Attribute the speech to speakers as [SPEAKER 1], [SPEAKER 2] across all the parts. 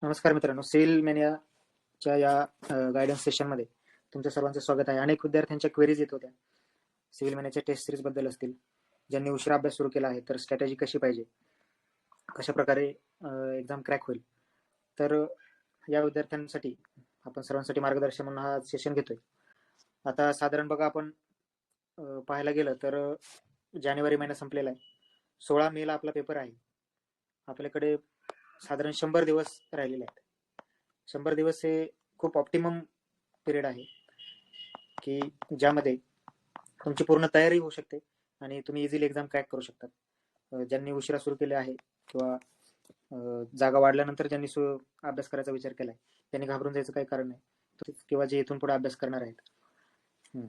[SPEAKER 1] नमस्कार मित्रांनो, सिव्हिल मॅनियाच्या या गायडन्स सेशनमध्ये तुमच्या सर्वांचं स्वागत आहे. अनेक विद्यार्थ्यांच्या क्वेरीज येत होत्या सिव्हिल मॅनियाच्या टेस्ट सिरीज बद्दल असतील. ज्यांनी उशिरा अभ्यास सुरू केला आहे, तर स्ट्रॅटेजी कशी पाहिजे, कशा प्रकारे एक्झाम क्रॅक होईल. तर या विद्यार्थ्यांसाठी आपण सर्वांसाठी मार्गदर्शन म्हणून हा सेशन घेतोय. आता साधारण बघा, आपण पाहायला गेलं तर जानेवारी महिना संपलेला आहे. 16 मेला आपला पेपर आहे. आपल्याकडे साधारण 100 दिवस राहिलेले आहेत. 100 दिवस हे खूप ऑप्टिमम पिरियड आहे की ज्यामध्ये तुमची पूर्ण तयारी होऊ शकते आणि तुम्ही इझिली एक्झाम क्रॅक करू शकता. ज्यांनी उशिरा सुरू केले आहे किंवा जागा वाढल्यानंतर ज्यांनी अभ्यास करायचा विचार केलाय, त्यांनी घाबरून जायचं काही कारण नाही. किंवा जे इथून पुढे अभ्यास करणार आहेत,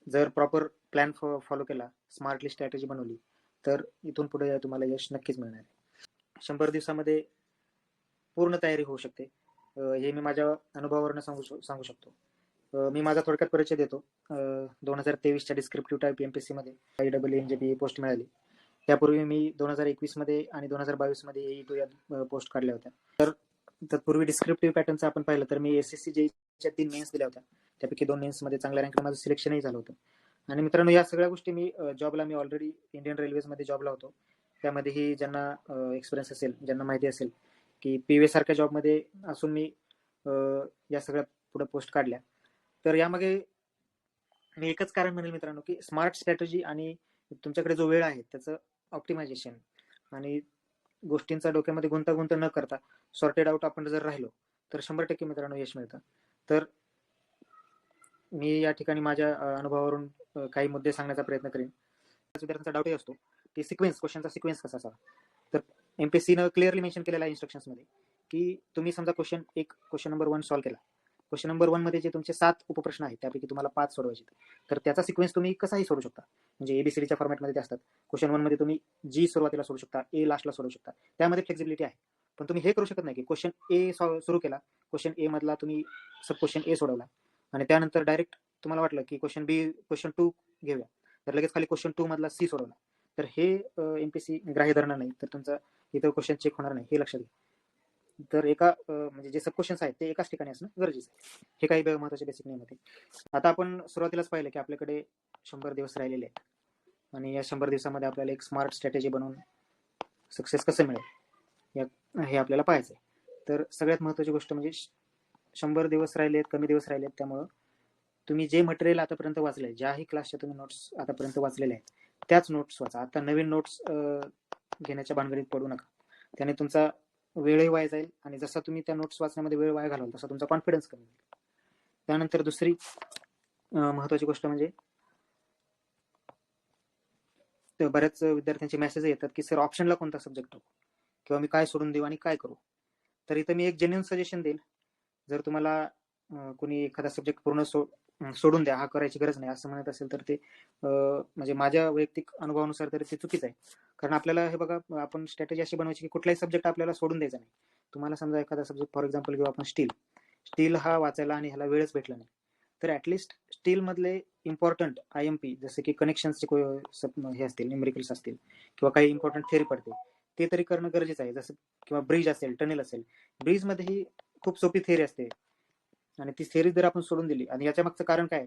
[SPEAKER 1] जर प्रॉपर प्लॅन फॉलो केला, स्मार्टली स्ट्रॅटेजी बनवली, तर इथून पुढे तुम्हाला यश नक्कीच मिळणार आहे. 100 दिवसामध्ये पूर्ण तयारी होऊ शकते. हे मी माझ्या अनुभवावरून सांगू शकतो. मी माझा थोडक्यात परिचय देतो. 2023च्या डिस्क्रिप्टिव्ह टाईप एमपीएससी मध्ये IEEE NJP पोस्ट मिळाली. त्यापूर्वी मी 2021 मध्ये आणि 2022 मध्ये AE2 या पोस्ट काढल्या होत्या. तर तत्पूर्वी डिस्क्रिप्टिव्ह पॅटर्नचं आपण पाहिलं तर मी SSC JEEच्या 3 मेन्स दिल्या होत्या. त्यापैकी 2 मेन्स मध्ये चांगल्या रँक माझं सिलेक्शनही झालं होतं. आणि मित्रांनो, या सगळ्या गोष्टी मी जॉबला मी ऑलरेडी इंडियन रेल्वेज मध्ये जॉबला होतो. त्यामध्येही ज्यांना एक्सपिरियन्स असेल, ज्यांना माहिती असेल की PV सारख्या जॉबमध्ये असून मी या सगळ्या पुढे पोस्ट काढल्या. तर यामागे मी एकच कारण म्हणेल मित्रांनो, की स्मार्ट स्ट्रॅटेजी आणि तुमच्याकडे जो वेळ आहे त्याचं ऑप्टिमायझेशन आणि गोष्टींचा डोक्यामध्ये गुंतागुंत न करता सॉर्टेड आउट आपण जर राहिलो, तर 100% मित्रांनो यश मिळतं. तर मी या ठिकाणी माझ्या अनुभवावरून काही मुद्दे सांगण्याचा प्रयत्न करेन. विद्यार्थ्यांचा डाऊटही असतो की क्वेश्चनचा सिक्वेन्स कसा असावा. तर एमपीएससीनं क्लिअरली मेन्शन केलेला आहे इन्स्ट्रक्शन्समध्ये की तुम्ही समजा क्वेश्चन नंबर 1 सॉल्व्ह केला. क्वेश्चन नंबर 1 मध्ये जे तुमचे 7 उपप्रश्न आहेत, त्यापैकी तुम्हाला 5 सोडवायचे, तर त्याचा सिक्वेन्स तुम्ही कसाही सोडू शकता. म्हणजे ABCDच्या फॉर्मॅटमध्ये ते असतात. क्वेश्चन 1 मध्ये तुम्ही G सुरुवातीला सोडू शकता, A लास्टला सोडू शकता. त्यामध्ये फ्लेक्झिबिलिटी आहे. पण तुम्ही हे करू शकत नाही की क्वेश्चन A सुरू केला, क्वेश्चन A मधला तुम्ही क्वेश्चन A सोडवला आणि त्यानंतर डायरेक्ट तुम्हाला वाटलं की क्वेश्चन 2 घेऊया, तर लगेच खाली क्वेश्चन 2 मधला C सोडवला. तर हे एमपीएससी ग्राह्य धरणार नाही. तर तुमचा इथं क्वेश्चन चेक होणार नाही, हे लक्षात घ्या. तर म्हणजे जे सब क्वेश्चन्स आहेत ते एकाच ठिकाणी असणं गरजेचं आहे. हे काही महत्वाचे बेसिक नियम होते. आता आपण सुरुवातीलाच पाहिलं की आपल्याकडे 100 दिवस राहिलेले आहेत आणि या 100 दिवसामध्ये आपल्याला एक स्मार्ट स्ट्रॅटेजी बनवून सक्सेस कसं मिळेल हे आपल्याला पाहायचं आहे. तर सगळ्यात महत्वाची गोष्ट म्हणजे 100 दिवस राहिलेत, कमी दिवस राहिलेत, त्यामुळं तुम्ही जे मटेरियल आतापर्यंत वाचलंय, ज्याही क्लासच्या तुम्ही नोट्स आतापर्यंत वाचलेल्या आहेत, त्याच नोट्स वाचा. आता नवीन नोट्स घेण्याच्या भानगडीत पडू नका. त्याने तुमचा वेळही वाया जाईल आणि जसा तुम्ही त्या नोट्स वाचण्यामध्ये वेळ वाया घालवाल तसा तुमचा कॉन्फिडन्स कमी होईल. त्यानंतर दुसरी महत्वाची गोष्ट म्हणजे बऱ्याच विद्यार्थ्यांचे मेसेज येतात की सर ऑप्शनला कोणता सब्जेक्ट टाकू किंवा मी काय सोडून देऊ आणि काय करू. तर इथं मी एक जेन्युइन सजेशन देईल. जर तुम्हाला कोणी एखादा सब्जेक्ट पूर्ण सोडून द्या, हा करायची गरज नाही असं म्हणत असेल, तर ते म्हणजे माझ्या वैयक्तिक अनुभवानुसार तरी ते चुकीचं आहे. कारण आपल्याला हे बघा, आपण स्ट्रॅटेजी अशी बनवायची की कुठलाही सब्जेक्ट आपल्याला सोडून द्यायचा नाही. तुम्हाला समजा एखादा सब्जेक्ट, फॉर एक्झाम्पल घेऊ आपण स्टील हा वाचायला आणि ह्याला वेळच भेटला नाही, तर ऍटलिस्ट स्टील मधले इम्पॉर्टंट IMP जसे की कनेक्शन्सचे हे असतील, न्यूमेरिकल्स असतील किंवा काही इम्पॉर्टंट थेअरी पडते, ते तरी करणं गरजेचं आहे. जसं किंवा ब्रिज असेल, टनेल असेल, ब्रिज मध्येही खूप सोपी थेअरी असते आणि ती थेअरी जर आपण सोडून दिली, आणि याच्या मागचं कारण काय,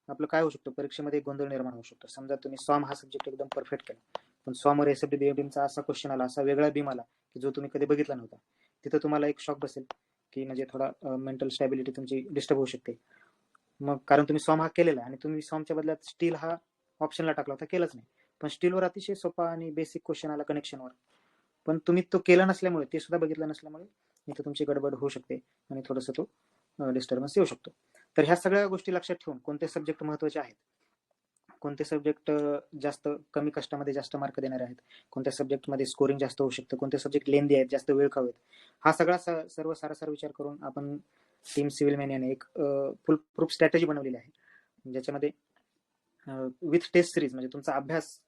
[SPEAKER 1] आपलं काय होऊ शकतो, परीक्षेमध्ये गोंधळ निर्माण होऊ शकतो. समजा तुम्ही सॉम हा सब्जेक्ट एकदम परफेक्ट केला, पण सॉमवर SFD BFDचा असा क्वेश्चन आला, असा वेगळा बीम आला की जो तुम्ही कधी बघितला नव्हता, तिथं तुम्हाला एक शॉक बसेल की म्हणजे थोडा मेंटल स्टॅबिलिटी तुमची डिस्टर्ब होऊ शकते. मग कारण तुम्ही सॉम हा केलेला आणि तुम्ही सॉमच्या बदल्यात स्टील हा ऑप्शनला टाकला होता, केलाच नाही, पण स्टीलवर अतिशय सोपा आणि बेसिक क्वेश्चन आला कनेक्शनवर, पण तुम्ही तो केला नसल्यामुळे, ते सुद्धा बघितलं नसल्यामुळे इथं तुमची गडबड होऊ शकते आणि थोडंसं तो डिस्टर्बन्स येऊ शकतो. तर ह्या सगळ्या गोष्टी लक्षात ठेवून कोणते सब्जेक्ट महत्वाचे आहेत, कोणते सब्जेक्ट जास्त कमी कष्टामध्ये जास्त मार्क देणारे आहेत, कोणत्या सब्जेक्टमध्ये स्कोरिंग जास्त होऊ शकतं, कोणते सब्जेक्ट लेंदी आहेत, जास्त वेळ खावेत, हा सगळा सर्व सारासार विचार करून आपण टीम सिव्हिल मॅनियाने एक फुल प्रूफ स्ट्रॅटेजी बनवलेली आहे, ज्याच्यामध्ये विथ टेस्ट सिरीज म्हणजे तुमचा अभ्यास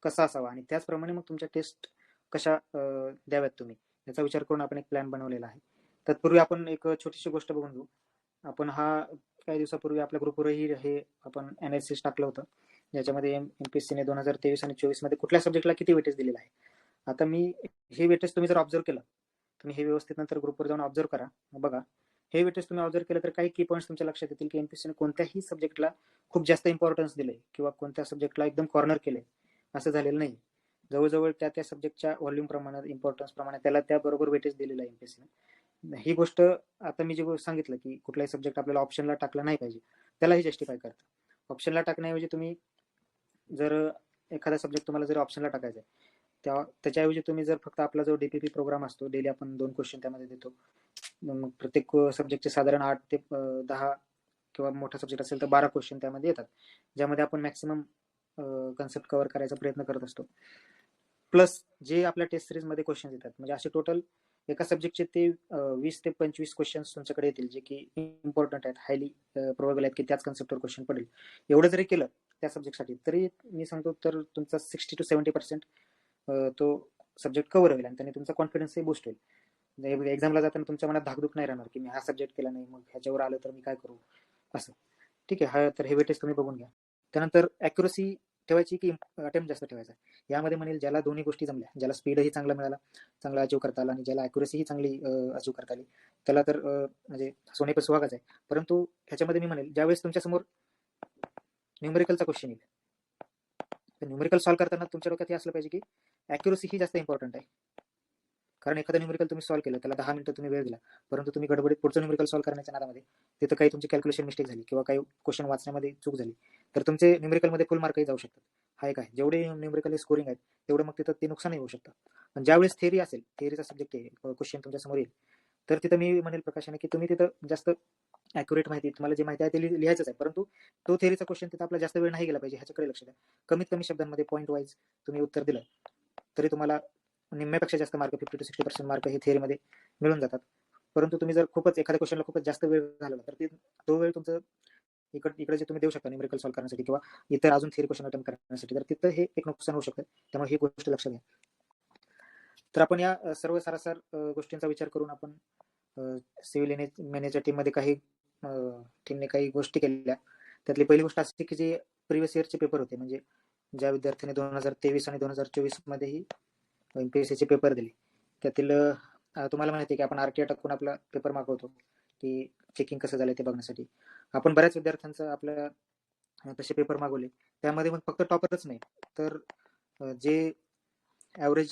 [SPEAKER 1] कसा असावा आणि त्याचप्रमाणे मग तुमच्या टेस्ट कशा द्याव्यात तुम्ही, याचा विचार करून आपण एक प्लॅन बनवलेला आहे. तत्पूर्वी आपण एक छोटीशी गोष्ट बघून घेऊ. आपण काही दिवसापूर्वी आपल्या ग्रुपवरही हे आपण अनालिसिस टाकलं होतं, ज्याच्यामध्ये एमपीएससीने 2023 आणि 24 मध्ये कुठल्या सब्जेक्टला किती वेटेज दिलेलं आहे. आता मी हे वेटेज तुम्ही जर ऑब्झर्व केलं, तुम्ही हे व्यवस्थित नंतर ग्रुपवर जाऊन ऑब्झर्व करा. बघा, हे वेटेज तुम्ही ऑब्झर्व केलं तर काही की पॉईंट्स तुमच्या लक्षात येतील की एमपीएससीने कोणत्याही सब्जेक्टला खूप जास्त इम्पॉर्टन्स दिले किंवा कोणत्या सब्जेक्टला एकदम कॉर्नर केले असं झालेलं नाही. जवळजवळ त्या सब्जेक्टच्या व्हॉल्यूम प्रमाणात, इम्पॉर्टन्स प्रमाणे त्याला त्याबरोबर वेटेज दिलेलं आहे एमपीएससीने. ही गोष्ट आता मी जे सांगितलं की कुठलाही सब्जेक्ट आपल्याला ऑप्शनला टाकला नाही पाहिजे, त्यालाही जस्टिफाय करतं. ऑप्शनला टाकण्याऐवजी तुम्ही जर एखादा सब्जेक्ट तुम्हाला जर ऑप्शनला टाकायचा आहे, त्याच्याऐवजी तुम्ही जर फक्त आपला जो डीपीपी प्रोग्राम असतो, डेली आपण 2 क्वेश्चन त्यामध्ये देतो. मग प्रत्येक सब्जेक्टचे साधारण 8 ते 10 किंवा मोठा सब्जेक्ट असेल तर 12 क्वेश्चन त्यामध्ये येतात, ज्यामध्ये आपण मॅक्सिमम कन्सेप्ट कव्हर करायचा प्रयत्न करत असतो. प्लस जे आपल्या टेस्ट सिरीज मध्ये क्वेश्चन येतात, म्हणजे असे टोटल एका सब्जेक्टचे ते 20 ते 25 क्वेश्चन तुमच्याकडे येतील, जे की इम्पॉर्टंट आहेत, हायली प्रोबेबल आहेत की त्याच कन्सेप्टवर क्वेश्चन पडेल. एवढं जरी केलं त्या सब्जेक्टसाठी तरी मी सांगतो तर तुमचा 60 to 70% तो सब्जेक्ट कव्हर होईल आणि त्याने तुमचा कॉन्फिडन्सही बूस्ट होईल. एक्झामला जाताना तुमच्या मनात धाकधूक नाही राहणार की मी हा सब्जेक्ट केला नाही, मग ह्याच्यावर आलं तर मी काय करू असं. ठीक आहे, हा तर हे वेटेज तुम्ही बघून घ्या. त्यानंतर ॲक्युरसी ठेवायची की अटेम्प्ट जास्त ठेवायचा. यामध्ये म्हणेल ज्याला दोन्ही गोष्टी जमल्या, ज्याला स्पीडही चांगला मिळाला, चांगला अचीव करता आला, आणि ज्याला ॲक्युरसीही चांगली अचीव करता आली, त्याला तर म्हणजे सोने पे सुहागाच आहे. परंतु ह्याच्यामध्ये मी म्हणेल ज्यावेळेस तुमच्यासमोर न्यूमेरिकलचा क्वेश्चन येईल, तर न्यूमेरिकल सॉल्व्ह करताना तुमच्या डोक्यात हे असलं पाहिजे की ॲक्युरसी ही जास्त इम्पॉर्टंट आहे. कारण एखादं न्यूमेरिकल तुम्ही सॉल्व्ह केलं, त्याला 10 मिनिटं तुम्ही वेळ दिला, परंतु तुम्ही गडबडीत पुढचं न्यूमेरिकल सॉल्व्ह करण्याच्या नादामध्ये तिथं काही तुमची कॅल्क्युलेशन मिस्टेक झाली किंवा काही क्वेश्चन वाचण्यामध्ये चूक झाली, तर तुमचे न्यूमेरिकलमध्ये फुल मार्कही जाऊ शकतात. हा एक आहे. जेवढे न्यूमेरिकल स्कोरिंग आहेत तेवढं मग तिथं ते नुकसानही होऊ शकतं. पण ज्यावेळेस थेअरी असेल, थेअरीचा सब्जेक्ट आहे, क्वेश्चन तुमच्या समोर येईल, तर तिथं मी म्हणेल प्रकाशाने की तुम्ही तिथं जास्त ॲक्युरेट माहिती, तुम्हाला जे माहिती आहे ते लिहायचंच आहे, परंतु तो थेअरीचा क्वेश्चन तिथं आपला जास्त वेळ नाही गेला पाहिजे ह्याच्याकडे लक्ष द्या. कमीत कमी शब्दांमध्ये पॉईंट वाईज तुम्ही उत्तर दिलं तरी तुम्हाला निम्म्यापेक्षा जास्त मार्क, 50 to 60% मार्क हे थेअरीमध्ये मिळून जातात. परंतु तुम्ही जर खूपच एखाद्या क्वेश्चनला खूपच जास्त वेळ घालवला तर तो वेळ तुमचं इकडे जे तुम्ही देऊ शकता न्यूमेरिकल सॉल्व्ह करण्यासाठी किंवा इतर अजून थेअरी क्वेश्चन अटेम्प्ट करण्यासाठी, तर तिथं हे एक नुकसान होऊ शकतं. त्यामुळे ही गोष्ट लक्षात घ्या. तर आपण या सर्व सारासार गोष्टींचा विचार करून आपण सिव्हिल मॅनेजच्या टीममध्ये काही टीमने काही गोष्टी केलेल्या. त्यातली पहिली गोष्ट अशी की जे प्रिव्हियस इयरचे पेपर होते, म्हणजे ज्या विद्यार्थ्यांनी 2023 आणि 2024 मध्येही एमपीएससीचे पेपर दिले, त्यातील तुम्हाला माहिती आहे की आपण आरटीआय टाकून आपला पेपर मागवतो की चेकिंग कसं झालं ते बघण्यासाठी. आपण बऱ्याच विद्यार्थ्यांचं आपल्या तसे पेपर मागवले. त्यामध्ये मग फक्त टॉपरच नाही, तर जे ॲव्हरेज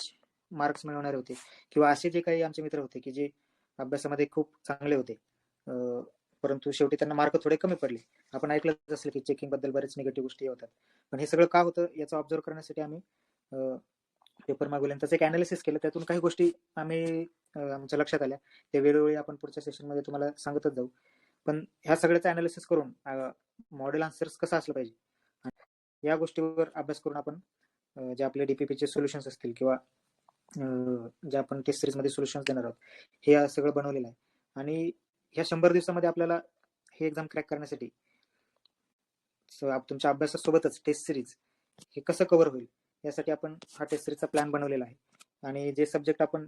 [SPEAKER 1] मार्क्स मिळवणारे होते किंवा असे जे काही आमचे मित्र होते की जे अभ्यासामध्ये खूप चांगले होते, परंतु शेवटी त्यांना मार्क थोडे कमी पडले. आपण ऐकलं असेल की चेकिंग बद्दल बरेच निगेटिव्ह गोष्टी होतात. पण हे सगळं का होतं याचं ऑब्झर्व करण्यासाठी आम्ही पेपर मागवले आणि त्याचं एक अनालिसिस केलं. त्यातून काही गोष्टी आम्ही आमच्या लक्षात आल्या. ते वेळोवेळी आपण पुढच्या सेशनमध्ये तुम्हाला सांगतच जाऊ. पण ह्या सगळ्याचं अनालिसिस करून मॉडेल आन्सर्स कसं असलं पाहिजे, या गोष्टीवर अभ्यास करून आपण जे आपले डीपीपीचे सोल्युशन्स असतील किंवा जे आपण टेस्ट सिरीजमध्ये सोल्युशन्स देणार आहोत, हे सगळं बनवलेलं आहे. आणि ह्या 100 दिवसामध्ये आपल्याला हे एक्झाम क्रॅक करण्यासाठी तुमच्या अभ्यासासोबतच टेस्ट सिरीज हे कसं कव्हर होईल यासाठी आपण हा टेस्ट सिरीजचा प्लॅन बनवलेला आहे. आणि जे सब्जेक्ट आपण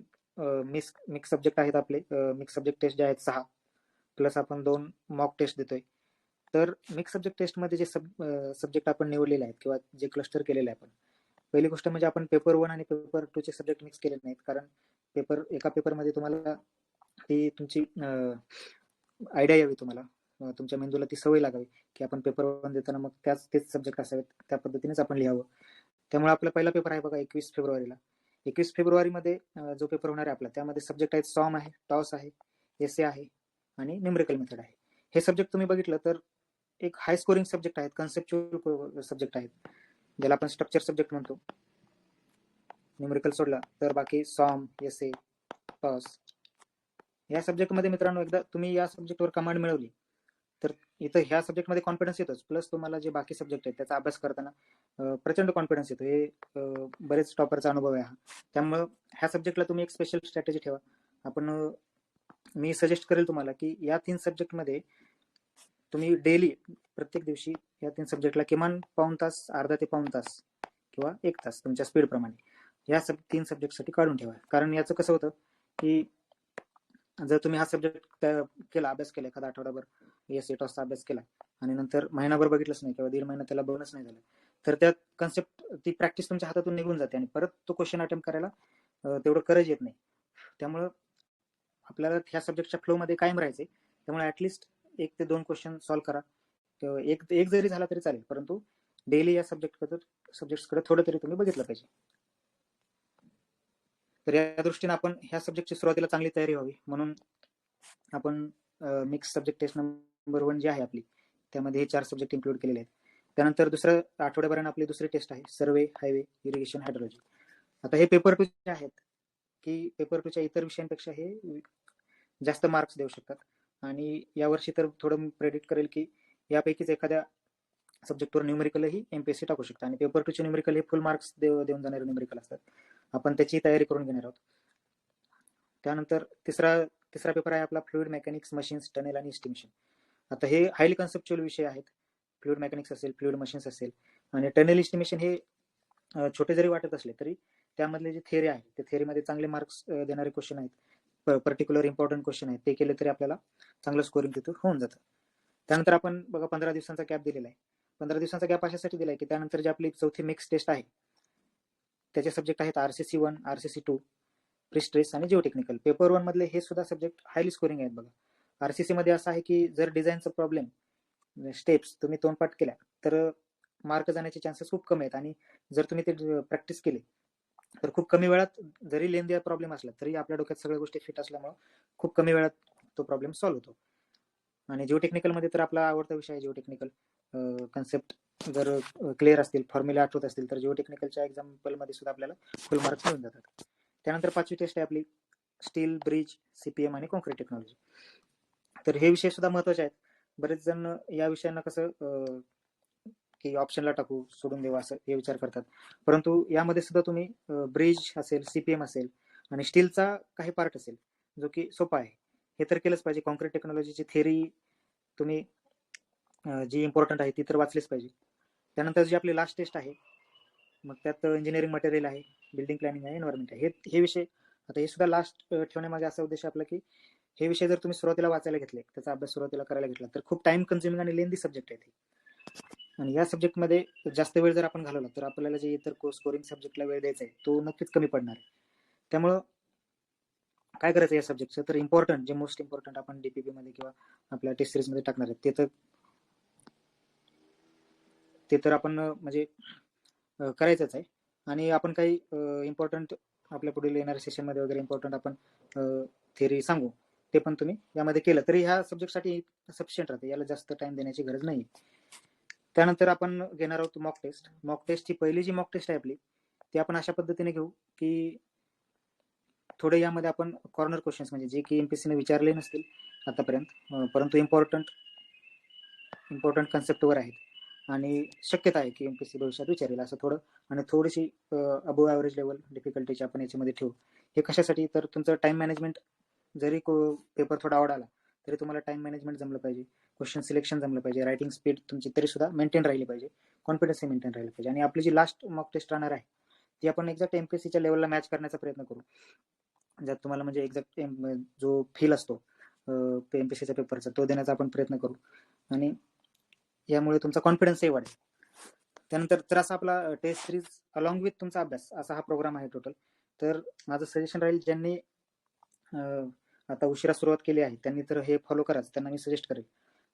[SPEAKER 1] मिक्स सब्जेक्ट आहेत आपले, मिक्स सब्जेक्ट टेस्ट जे आहेत 6 प्लस आपण 2 मॉक टेस्ट देतोय. तर मिक्स सब्जेक्ट टेस्टमध्ये जे सब्जेक्ट आपण निवडलेले आहेत किंवा जे क्लस्टर केलेले आहे आपण, पहिली गोष्ट म्हणजे आपण पेपर 1 आणि पेपर 2 चे सब्जेक्ट मिक्स केले नाहीत. कारण एका पेपरमध्ये तुम्हाला ती तुमची आयडिया यावी, तुम्हाला तुमच्या मेंदूला ती सवय लागावी की आपण पेपर 1 देताना मग तेच सब्जेक्ट असावेत, त्या पद्धतीनेच आपण लिहावं. त्यामुळे आपला पहिला पेपर आहे बघा 21 फेब्रुवारीला. 21 फेब्रुवारीमध्ये जो पेपर होणार आहे आपला, त्यामध्ये सब्जेक्ट आहेत सॉम आहे, टॉस आहे, एसे आहे आणि न्यूमेरिकल मेथड आहे. हे सब्जेक्ट तुम्ही बघितलं तर एक हाय स्कोरिंग सब्जेक्ट आहेत, कन्सेप्च्युअल सब्जेक्ट आहेत, ज्याला आपण स्ट्रक्चर सब्जेक्ट म्हणतो. न्यूमेरिकल सोडला तर बाकी सॉम, एसे, टॉस या सब्जेक्टमध्ये मित्रांनो एकदा तुम्ही या सब्जेक्टवर कमांड मिळवली तर इथं ह्या सब्जेक्टमध्ये कॉन्फिडन्स येतोच. प्लस तुम्हाला जे बाकी सब्जेक्ट आहेत त्याचा अभ्यास करताना प्रचंड कॉन्फिडन्स येतो. हे बरेच टॉपरचा अनुभव आहे हा. त्यामुळं ह्या सब्जेक्टला तुम्ही एक स्पेशल स्ट्रॅटेजी ठेवा. मी सजेस्ट करेल तुम्हाला की या 3 सब्जेक्टमध्ये तुम्ही डेली प्रत्येक दिवशी या 3 सब्जेक्टला किमान पाऊण तास, अर्धा ते पाऊण तास किंवा 1 तास तुमच्या स्पीड प्रमाणे या 3 सब्जेक्टसाठी काढून ठेवा. कारण याचं कसं होतं की जर तुम्ही हा सब्जेक्ट केला, अभ्यास केला एखादा आठवडाभर, एस टॉसचा अभ्यास केला आणि नंतर महिनाभर बघितलंच नाही किंवा 1.5 महिना त्याला बघणंच नाही झालं, तर त्या कन्सेप्ट, ती प्रॅक्टिस तुमच्या हातातून निघून जाते आणि परत तो क्वेश्चन अटेम्प्ट करायला तेवढं करज येत नाही. त्यामुळं आपल्याला ह्या सब्जेक्टच्या फ्लोमध्ये कायम राहायचे, त्यामुळे ऍटलिस्ट 1 ते 2 क्वेश्चन सॉल्व्ह करा किंवा एक जरी झाला तरी चालेल, परंतु डेली या सब्जेक्ट्सकडे थोडं तरी तुम्ही बघितलं पाहिजे. तर या दृष्टीने आपण ह्या सब्जेक्टची सुरुवातीला चांगली तयारी व्हावी म्हणून आपण मिक्स सब्जेक्ट टेस्ट नंबर 1 जी आहे आपली, त्यामध्ये हे 4 सब्जेक्ट इन्क्लूड केलेले आहेत. त्यानंतर दुसऱ्या आठवड्याभराने आपली दुसरी टेस्ट आहे सर्वे, हायवे, इरिगेशन, हायड्रोलॉजी. आता हे पेपर 2 जे आहेत की पेपर 2च्या इतर विषयांपेक्षा हे जास्त मार्क्स देऊ शकतात, आणि यावर्षी तर थोडं प्रेडिक्ट करेल की यापैकीच एखाद्या सब्जेक्टवर न्यूमेरिकलही एमपीएससी टाकू शकतात, आणि पेपर 2चे न्यूमेरिकल हे फुल मार्क्स देऊन जाणारे न्यूमेरिकल असतात. आपण त्याची तयारी करून घेणार आहोत. त्यानंतर तिसरा पेपर आहे आपला फ्लुइड मेकॅनिक्स, मशीन्स, टनेल आणि एस्टिमेशन. आता हे हायली कन्सेप्च्युअल विषय आहेत. फ्लुइड मेकॅनिक्स असेल, फ्लुइड मशीन्स असेल, आणि टनेल एस्टिमेशन हे छोटे जरी वाटत असले तरी त्यामधले जे थिअरी आहे ते थिअरीमध्ये चांगले मार्क्स देणारे क्वेश्चन आहेत, पर्टिक्युलर इम्पॉर्टंट क्वेश्चन आहेत, ते केले तरी आपल्याला चांगलं स्कोरिंग तिथं होऊन जातं. त्यानंतर आपण बघा 15 दिवसांचा गॅप दिलेला आहे. 15 दिवसांचा गॅप अशासाठी दिलाय की त्यानंतर जी आपली चौथी मिक्स टेस्ट आहे त्याचे सब्जेक्ट आहेत RCC 1, RCC 2, प्रिस्ट्रेस आणि जिओटेक्निकल. पेपर 1 मधले हे सुद्धा सब्जेक्ट हायली स्कोरिंग आहेत बघा. RCC मध्ये असं आहे की जर डिझाईनचा प्रॉब्लेम स्टेप्स तुम्ही तोंडपाठ केल्या तर मार्क जाण्याचे चान्सेस खूप कमी आहेत, आणि जर तुम्ही ते प्रॅक्टिस केली तर खूप कमी वेळात, जरी लेंदी प्रॉब्लेम असला तरी आपल्या डोक्यात सगळ्या गोष्टी फिट असल्यामुळे खूप कमी वेळात तो प्रॉब्लेम सॉल्व्ह होतो. आणि जिओटेक्निकल मध्ये तर आपला आवडता विषय आहे जिओटेक्निकल. कन्सेप्ट जर क्लिअर असतील, फॉर्म्युला आठवत असतील तर जिओटेक्निकलच्या एक्झाम्पल मध्ये सुद्धा आपल्याला फुल मार्क्स मिळून जातात. त्यानंतर 5वी टेस्ट आहे आपली स्टील, ब्रिज, CPM आणि कॉन्क्रीट टेक्नॉलॉजी. तर हे विषय सुद्धा महत्वाचे आहेत. बरेच जण या विषयांना कसं की ऑप्शनला टाकू, सोडून देऊ असं हे विचार करतात, परंतु यामध्ये सुद्धा तुम्ही ब्रिज असेल, CPM असेल आणि स्टीलचा काही पार्ट असेल जो की सोपा आहे, हे तर केलंच पाहिजे. कॉन्क्रीट टेक्नॉलॉजीची थिअरी तुम्ही जी इम्पॉर्टंट आहे ती तर वाचलीच पाहिजे. त्यानंतर जी आपली लास्ट टेस्ट आहे मग त्यात इंजिनिअरिंग मटेरियल आहे, बिल्डिंग प्लॅनिंग आहे, एन्व्हायरमेंट आहे. हे विषय आता हे सुद्धा लास्ट ठेवण्यामागे असा उद्देश आपला की हे विषय जर तुम्ही सुरुवातीला वाचायला घेतले, त्याचा अभ्यास सुरुवातीला करायला घेतला तर खूप टाइम कन्झ्युमिंग आणि लेंदी सब्जेक्ट आहे. आणि या सब्जेक्टमध्ये जास्त वेळ जर आपण घालवला तर आपल्याला जे इतर स्कोरिंग सब्जेक्टला वेळ द्यायचा आहे तो नक्कीच कमी पडणार आहे. त्यामुळं काय करायचं या सब्जेक्टचं, तर इम्पॉर्टंट जे मोस्ट इम्पॉर्टंट आपण DPP मध्ये किंवा आपल्या टेस्ट सिरीज मध्ये टाकणार आहेत ते तर आपण म्हणजे करायचंच आहे. आणि आपण काही इम्पॉर्टंट आपल्या पुढील येणाऱ्या सेशन मध्ये वगैरे इम्पॉर्टंट आपण थिअरी सांगू, ते पण तुम्ही यामध्ये केलं तरी ह्या सब्जेक्टसाठी सफिशियंट राहते, याला जास्त टाइम देण्याची गरज नाही. त्यानंतर आपण घेणार आहोत मॉक टेस्ट. मॉक टेस्ट ही पहिली जी मॉक टेस्ट आहे आपली ती आपण अशा पद्धतीने घेऊ की थोडे यामध्ये आपण कॉर्नर क्वेश्चन्स म्हणजे जे की MPSC ने विचारले नसतील आतापर्यंत, परंतु इम्पॉर्टंट कन्सेप्टवर आहेत आणि शक्यता आहे की MPSC भविष्यात विचारेल असं थोडं, आणि थोडीशी अबोव ॲव्हरेज लेवल डिफिकल्टीची आपण याच्यामध्ये ठेवू. हे कशासाठी, तर तुमचं टाइम मॅनेजमेंट जरी पेपर थोडा आवड आला तरी तुम्हाला टाइम मॅनेजमेंट जमलं पाहिजे, क्वेश्चन सिलेक्शन जमलं पाहिजे, रायटिंग स्पीड तुमची तरी सुद्धा मेंटेन राहिली पाहिजे, कॉन्फिडन्स मेंटेन राहिलं पाहिजे. आणि आपली जी लास्ट मॉक टेस्ट राहणार आहे ती आपण एक्झॅक्ट MPSCच्या लेवलला मॅच करण्याचा प्रयत्न करू, ज्यात तुम्हाला म्हणजे एक्झॅक्ट जो फील असतो MPSCच्या पेपरचा तो देण्याचा आपण प्रयत्न करू, आणि यामुळे तुमचा कॉन्फिडन्सही वाढेल. त्यानंतर तर असा आपला टेस्ट सिरीज अलॉंग विथ तुमचा अभ्यास असा हा प्रोग्राम आहे टोटल. तर माझं सजेशन राहील ज्यांनी आता उशिरा सुरुवात केली आहे त्यांनी तर हे फॉलो कराच, त्यांना मी सजेस्ट करेल.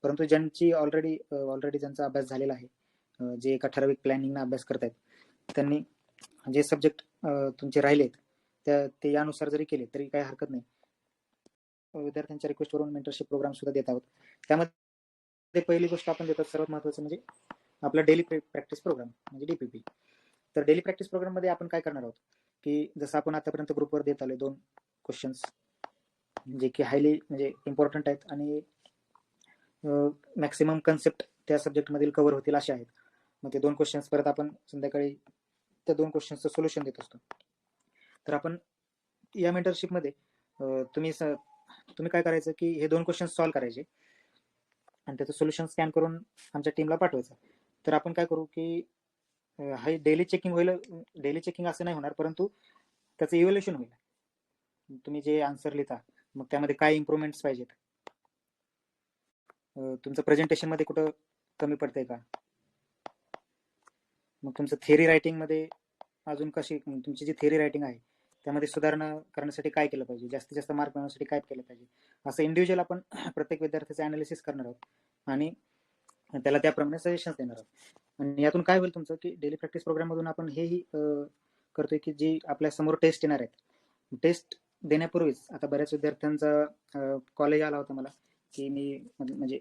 [SPEAKER 1] परंतु ज्यांची ऑलरेडी ज्यांचा अभ्यास झालेला आहे, जे एका ठराविक प्लॅनिंगना अभ्यास करतायत, त्यांनी जे सब्जेक्ट तुमचे राहिलेत ते यानुसार जरी केले तरी काही हरकत नाही. विद्यार्थ्यांच्या रिक्वेस्टवरून मेंटरशिप प्रोग्राम सुद्धा देत आहोत. त्यामध्ये पहिली गोष्ट आपण देतात सर्वात महत्त्वाचं म्हणजे आपला डेली प्रॅक्टिस प्रोग्राम म्हणजे DPP. तर डेली प्रॅक्टिस प्रोग्राम मध्ये आपण काय करणार आहोत की जसं आपण आतापर्यंत ग्रुपवर देत आलोय 2 क्वेश्चन्स जे की हायली म्हणजे इम्पॉर्टंट आहेत आणि मॅक्सिमम कन्सेप्ट त्या सब्जेक्ट मधील कव्हर होतील असे आहेत. मग ते 2 क्वेश्चन्स परत आपण संध्याकाळी त्या 2 क्वेश्चन्सचं सोल्युशन देत असतो. तर आपण या मेंटरशिप मध्ये तुम्ही काय करायचं की हे 2 क्वेश्चन सॉल्व्ह करायचे आणि त्याचं सोल्युशन स्कॅन करून आमच्या टीमला पाठवायचं. तर आपण काय करू की हे डेली चेकिंग होईल, डेली चेकिंग असं नाही होणार, परंतु त्याचं इव्हॅल्युएशन होईल. तुम्ही जे आन्सर लिहिता मग त्यामध्ये काय इम्प्रूव्हमेंट्स पाहिजेत, तुमचं प्रेझेंटेशन मध्ये कुठं कमी पडतंय का, मग तुमचं थिअरी रायटिंग मध्ये अजून कशी तुमची जी थिअरी रायटिंग आहे त्यामध्ये सुधारणा करण्यासाठी काय केलं पाहिजे, जास्तीत जास्त मार्क मिळवण्यासाठी काय केलं पाहिजे, असं इंडिव्हिज्युअल आपण प्रत्येक विद्यार्थ्याचं अनालिसिस करणार आहोत आणि त्याला त्याप्रमाणे सजेशन्स देणार आहोत. आणि यातून काय होईल तुमचं की डेली प्रॅक्टिस प्रोग्राम मधून आपण हेही करतोय की जी आपल्या समोर टेस्ट येणार आहेत, टेस्ट देण्यापूर्वीच आता बऱ्याच विद्यार्थ्यांचा कॉलेज आला होता मला की मी म्हणजे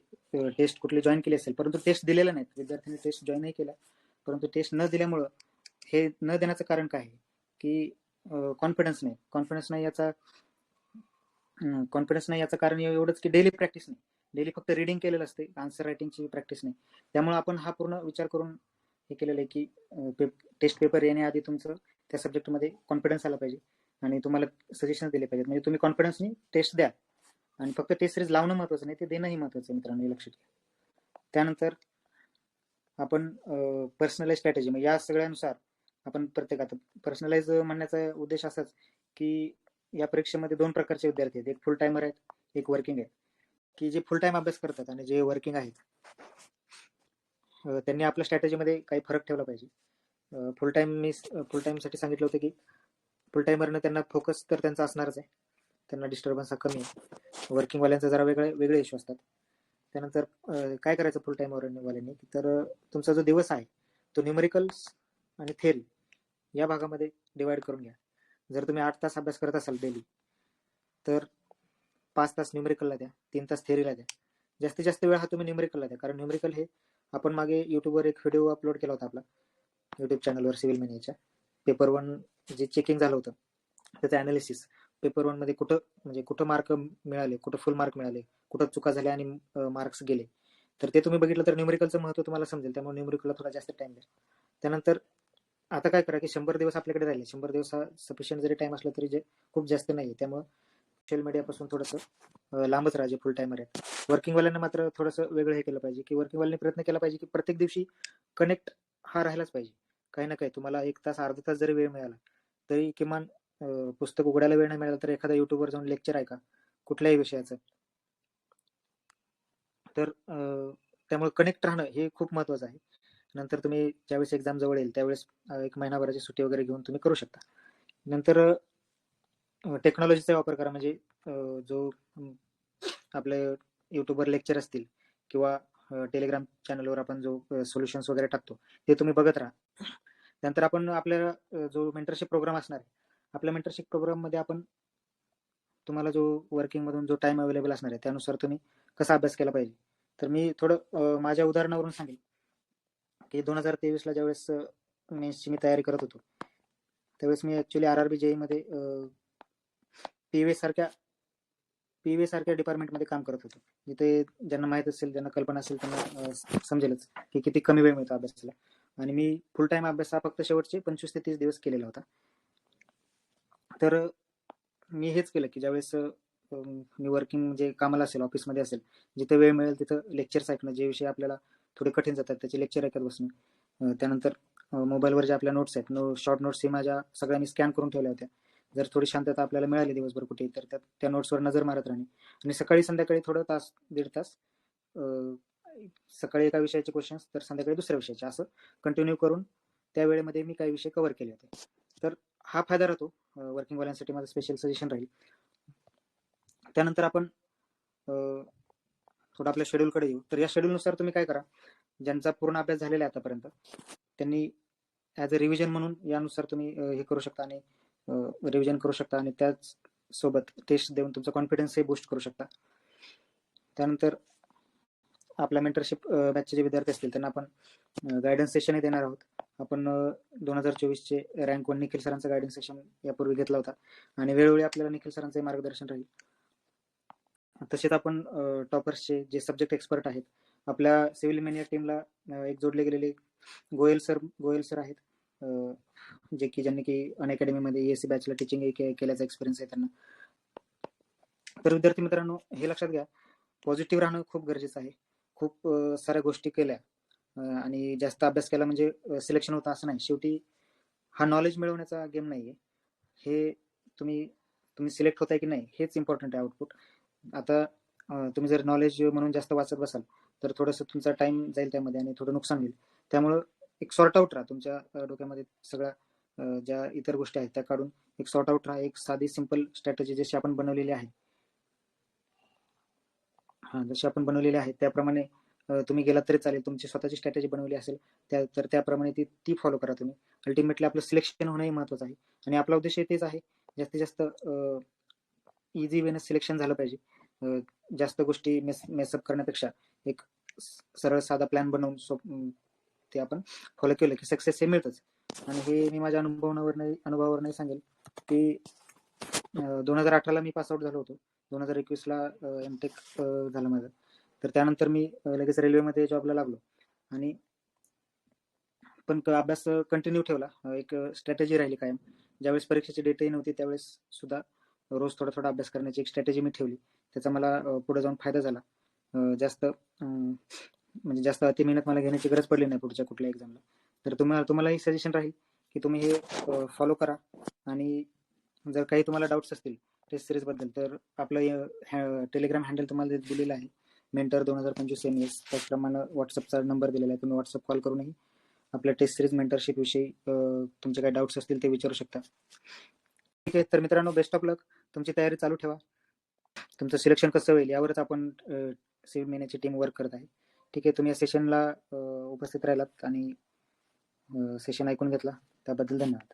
[SPEAKER 1] टेस्ट कुठली जॉईन केली असेल परंतु टेस्ट दिलेलं नाही, विद्यार्थ्यांनी टेस्ट जॉईनही केला परंतु टेस्ट न दिल्यामुळं हे न देण्याचं कारण काय आहे की कॉन्फिडन्स नाही याचं कारण एवढंच की डेली प्रॅक्टिस नाही, डेली फक्त रिडिंग केलेलं असते, आन्सर रायटिंगची प्रॅक्टिस नाही. त्यामुळे आपण हा पूर्ण विचार करून हे केलेलं आहे की टेस्ट पेपर येण्याआधी तुमचं त्या सब्जेक्टमध्ये कॉन्फिडन्स आला पाहिजे आणि तुम्हाला सजेशन दिले पाहिजेत, म्हणजे तुम्ही कॉन्फिडन्सनी टेस्ट द्या आणि फक्त टेस्ट सिरीज लावणं महत्वाचं नाही, ते देणंही महत्वाचं आहे मित्रांनो, लक्षात घ्या. त्यानंतर आपण पर्सनलाइज स्ट्रॅटेजी, मग या सगळ्यानुसार आपण प्रत्येक, आता पर्सनलाइज म्हणण्याचा उद्देश असाच की या परीक्षेमध्ये 2 प्रकारचे विद्यार्थी आहेत, एक फुल टायमर आहेत, एक वर्किंग आहे. की जे फुल टाइम अभ्यास करतात आणि जे वर्किंग आहेत त्यांनी आपल्या स्ट्रॅटेजीमध्ये काही फरक ठेवला पाहिजे. फुल टाइमसाठी सांगितलं होतं की फुल टाइमरनं त्यांना फोकस तर त्यांचा असणारच आहे, त्यांना डिस्टर्बन्स हा कमी आहे. वर्किंगवाल्यांचा जरा वेगळे इश्यू असतात. त्यानंतर काय करायचं फुल टाइम वाल्यांनी, तर तुमचा जो दिवस आहे तो न्यूमेरिकल्स आणि थेअरी या भागामध्ये डिवाइड करून घ्या. जर तुम्ही 8 तास अभ्यास करत असाल डेली तर 5 तास न्यूमेरिकलला द्या, 3 तास थेअरीला द्या. जास्तीत जास्त वेळ हा तुम्ही न्यूमेरिकलला द्या, कारण न्यूमेरिकल हे आपण मागे युट्यूबवर एक व्हिडिओ अपलोड केला होता आपला युट्यूब चॅनलवर सिव्हिल मॅनेजच्या. पेपर 1 जे चेकिंग झालं होतं त्याचं अनालिसिस, पेपर 1 मध्ये कुठं मार्क मिळाले, कुठं फुल मार्क मिळाले, कुठं चुका झाल्या आणि मार्क्स गेले, तर ते तुम्ही बघितलं तर न्यूमेरिकलचं महत्व तुम्हाला समजेल. त्यामुळे न्यूमेरिकलला थोडा जास्त टाइम द्या. त्यानंतर आता काय करा की 100 दिवस आपल्याकडे राहिले, 100 दिवस हा सफिशियंट जरी टाइम असला तरी जे खूप जास्त नाही, त्यामुळे सोशल मीडियापासून थोडंसं लांबच राहा जे फुल टाइमर आहेत. वर्किंगवाल्यांना मात्र थोडंसं वेगळं हे केलं पाहिजे की वर्किंगवाल्यांनी प्रयत्न केला पाहिजे की प्रत्येक दिवशी कनेक्ट हा राहिलाच पाहिजे. काही ना काही तुम्हाला 1 तास अर्धा तास जरी वेळ मिळाला तरी किमान पुस्तक उघडायला वेळ नाही मिळाला तर एखादा युट्यूबवर जाऊन लेक्चर ऐका कुठल्याही विषयाचं. तर त्यामुळे कनेक्ट राहणं हे खूप महत्वाचं आहे. नंतर तुम्ही ज्यावेळेस एक्झाम जवळ येईल त्यावेळेस 1 महिनाभराची सुट्टी वगैरे घेऊन तुम्ही करू शकता. नंतर टेक्नॉलॉजीचा वापर करा, म्हणजे जो आपले युट्यूबवर लेक्चर असतील किंवा टेलिग्राम चॅनलवर आपण जो सोल्युशन्स वगैरे टाकतो ते तुम्ही बघत राहा. नंतर आपण आपल्या जो मेंटरशिप प्रोग्राम असणार आहे, आपल्या मेंटरशिप प्रोग्राम मध्ये आपण तुम्हाला जो वर्किंग मधून जो टाइम अवेलेबल असणार आहे त्यानुसार तुम्ही कसा अभ्यास केला पाहिजे. तर मी थोडं माझ्या उदाहरणावरून सांगेल की 2023ला ज्यावेळेस मेन्सची मी तयारी करत होतो त्यावेळेस मी ऍक्च्युली RRB JEE मध्ये पीव्ही सारख्या डिपार्टमेंटमध्ये काम करत होतो, जिथे ज्यांना माहित असेल, ज्यांना कल्पना असेल त्यांना समजेलच की किती कमी वेळ मिळतो अभ्यासाला. आणि मी फुल टाइम अभ्यास हा फक्त शेवटचे 25 ते 30 दिवस केलेला होता. तर मी हेच केलं की ज्यावेळेस मी वर्किंग म्हणजे कामाला असेल, ऑफिसमध्ये असेल, जिथे वेळ मिळेल तिथं लेक्चर्स ऐकणं, जे विषय आपल्याला थोडे कठीण जातात त्याचे लेक्चर ऐकत बसणं. त्यानंतर मोबाईलवर जे आपल्या नोट्स आहेत, शॉर्ट नोट्स ही माझ्या सगळ्यांनी स्कॅन करून ठेवल्या होत्या. जर थोडी शांतता आपल्याला मिळाली दिवसभर कुठे तर त्या नोट्सवर नजर मारत राहणे आणि सकाळी संध्याकाळी थोडं तास 1.5 तास सकाळी एका विषयाचे क्वेश्चन्स तर संध्याकाळी दुसऱ्या विषयाचे, असं कंटिन्यू करून त्या वेळेमध्ये मी काही विषय कव्हर केले होते. तर हा फायदा राहतो, वर्किंग वाल्यांसाठी माझं स्पेशल सजेशन राहील. त्यानंतर आपण थोडं आपल्या शेड्यूलकडे येऊ. तर या शेड्यूलनुसार तुम्ही काय करा, ज्यांचा पूर्ण अभ्यास झालेला आहे आतापर्यंत त्यांनी ॲज अ रिव्हिजन म्हणून यानुसार तुम्ही हे करू शकता आणि रिव्हिजन करू शकता आणि त्याच सोबत टेस्ट देऊन तुमचा कॉन्फिडन्सही बूस्ट करू शकता. त्यानंतर आपल्या मेंटरशिप बॅचचे जे विद्यार्थी असतील त्यांना आपण गायडन्स सेशनही देणार आहोत. आपण 2024चे रँक 1 निखिल सरांचा गायडन्स सेशन यापूर्वी घेतला होता आणि वेळोवेळी आपल्याला निखिल सरांचे मार्गदर्शन राहील. तसेच आपण टॉपर्सचे जे सब्जेक्ट एक्सपर्ट आहेत, आपल्या सिव्हिल मॅन्या टीमला एक जोडले गेलेले गोयल सर आहेत, जे की ज्यांनी की अनअकॅडमीमध्ये ESC बॅचला टीचिंग केल्याचा एक्सपिरियन्स आहे त्यांना. तर विद्यार्थी मित्रांनो हे लक्षात घ्या, पॉझिटिव्ह राहणं खूप गरजेचं आहे. खूप साऱ्या गोष्टी केल्या आणि जास्त अभ्यास केला म्हणजे सिलेक्शन होतं असं नाही. शेवटी हा नॉलेज मिळवण्याचा गेम नाहीये, हे तुम्ही सिलेक्ट होताय की नाही हेच इम्पॉर्टंट आहे, आउटपुट. आता तुम्ही जर नॉलेज म्हणून जास्त वाचत बसाल तर थोडंसं तुमचा टाइम जाईल त्यामध्ये आणि थोडं नुकसान होईल. त्यामुळं एक सॉर्ट आउट राहा तुमच्या डोक्यामध्ये सगळा ज्या इतर गोष्टी आहेत त्या काढून एक सॉर्ट आउट राहा, एक साधी सिंपल स्ट्रॅटेजी जशी आपण बनवलेली आहे, जशी आपण बनवलेली आहे त्याप्रमाणे तुम्ही गेलात तरी चालेल. तुमची स्वतःची स्ट्रॅटेजी बनवली असेल तर त्याप्रमाणे ती फॉलो करा तुम्ही. अल्टिमेटली आपलं सिलेक्शन होणंही महत्वाचं आहे आणि आपला उद्देश तेच आहे, जास्तीत जास्त इझी वेने सिलेक्शन झालं पाहिजे. जास्त गोष्टी मेसअप करण्यापेक्षा एक सरळ साधा प्लॅन बनवून ते आपण फॉलो केलं की सक्सेस हे मिळतच. आणि हे मी माझ्या अनुभवावरही सांगेल की 2018ला मी पासआउट झालो होतो. 2021ला एमटेक झालं माझं. तर त्यानंतर मी लगेच रेल्वेमध्ये जॉबला लागलो आणि पण अभ्यास कंटिन्यू ठेवला. एक स्ट्रॅटेजी राहिली कायम. ज्यावेळेस परीक्षेची डेटही नव्हती त्यावेळेस सुद्धा रोज थोडा थोडा अभ्यास करण्याची एक स्ट्रॅटेजी मी ठेवली. त्याचा मला पुढे जाऊन फायदा झाला. जास्त म्हणजे जास्त अति मेहनत मला घेण्याची गरज पडली नाही पुढच्या कुठल्या एक्झामला. तर तुम्हालाही सजेशन राहील की तुम्ही हे फॉलो करा. आणि जर काही तुम्हाला डाऊट्स असतील टेस्ट सिरीज बद्दल तर आपलं टेलिग्राम हँडल तुम्हाला दिलेलं आहे, मेंटर 2025 MES. त्याचप्रमाणे व्हॉट्सअपचा नंबर दिलेला आहे, तुम्ही व्हॉट्सअप कॉल करूनही आपल्या टेस्ट सिरीज मेंटरशिप विषयी तुमचे काही डाऊट्स असतील ते विचारू शकता. ठीक आहे, तर मित्रांनो बेस्ट ऑफ लक. तुमची तयारी चालू ठेवा. तुमचं सिलेक्शन कसं होईल यावरच आपण सिव्हिल महिन्याची टीम वर्क करत आहे. ठीक आहे, तुम्ही या सेशनला उपस्थित राहिलात आणि सेशन ऐकून घेतला त्याबद्दल धन्यवाद.